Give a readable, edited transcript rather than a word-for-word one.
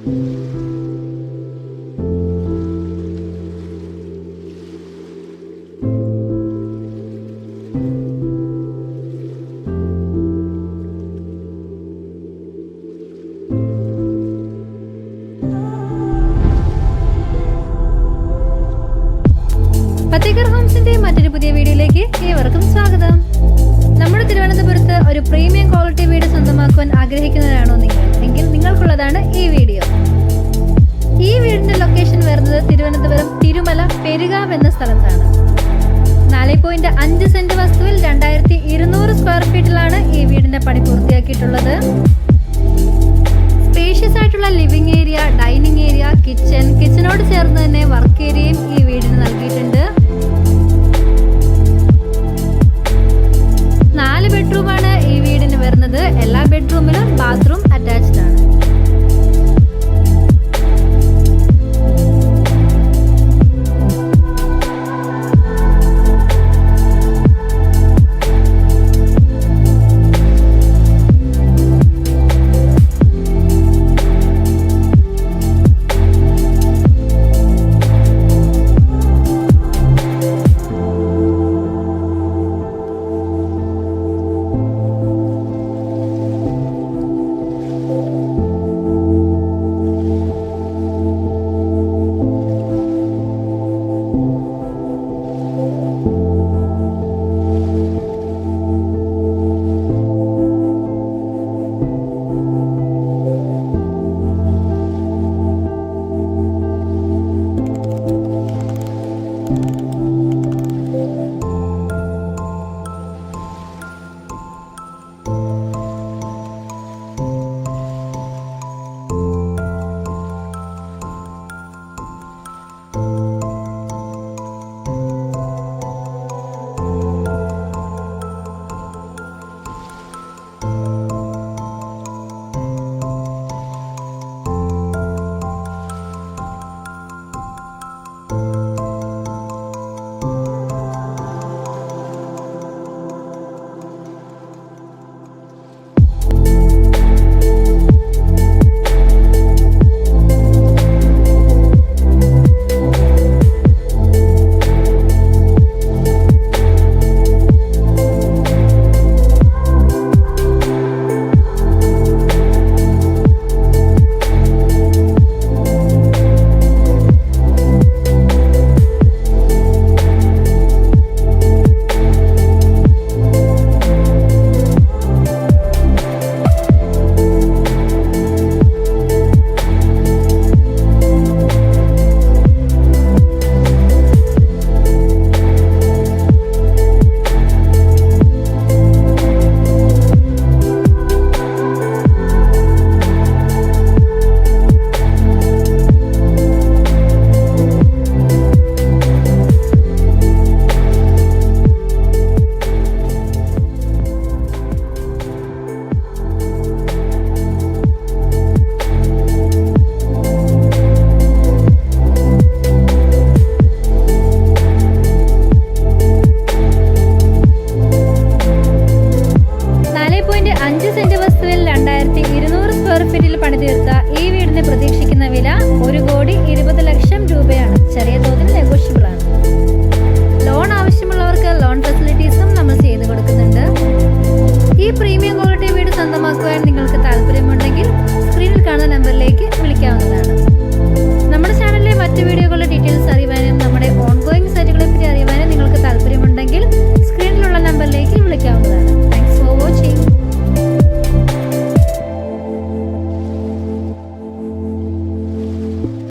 പത്തേക്കർ ഹോംസിന്റെ മറ്റൊരു പുതിയ വീഡിയോയിലേക്ക് ഏവർക്കും സ്വാഗതം. നമ്മുടെ തിരുവനന്തപുരത്ത് ഒരു പ്രീമിയം ക്വാളിറ്റി വീട് സ്വന്തമാക്കുവാൻ ആഗ്രഹിക്കുന്നവരാണോ നിങ്ങൾ? എങ്കിൽ നിങ്ങൾക്കുള്ളതാണ് ഈ വീഡിയോ. ഈ വീടിന്റെ ലൊക്കേഷൻ വരുന്നത് തിരുവനന്തപുരം തിരുമല പെരുകാവ് എന്ന സ്ഥലത്താണ്. 4.5 സെന്റ് വസ്തുവിൽ 2200 സ്ക്വയർ ഫീറ്റിലാണ് ഈ വീടിന്റെ പണി പൂർത്തിയാക്കിയിട്ടുള്ളത്. സ്പേഷ്യസ് ആയിട്ടുള്ള ലിവിംഗ് ഏരിയ, ഡൈനിങ് ഏരിയ, കിച്ചനോട് ചേർന്ന് തന്നെ വർക്ക് ഏരിയയും ഈ വീടിന് നൽകിയിട്ടുണ്ട്. 4 ബെഡ്റൂമാണ് ഈ വീടിന് വരുന്നത്. എല്ലാ ബെഡ്റൂമിലും ബാത്റൂം അറ്റാച്ച്ഡ് ആണ്. പണിതീർത്ത ഈ വീടിന് പ്രതീക്ഷിക്കുന്ന വില 1,20,00,000 രൂപയാണ്. ചെറിയ തോതിൽ നെഗോഷ്യബിൾ ആണ്. ലോൺ ആവശ്യമുള്ളവർക്ക് ലോൺ ഫെസിലിറ്റീസും നമ്മൾ ചെയ്തു കൊടുക്കുന്നുണ്ട്. ഈ പ്രീമിയം ക്വാളിറ്റി വീട് സ്വന്തമാക്കുവാൻ നിങ്ങൾക്ക് താല്പര്യമുണ്ടെങ്കിൽ സ്ക്രീനിൽ കാണുന്ന നമ്പറിലേക്ക്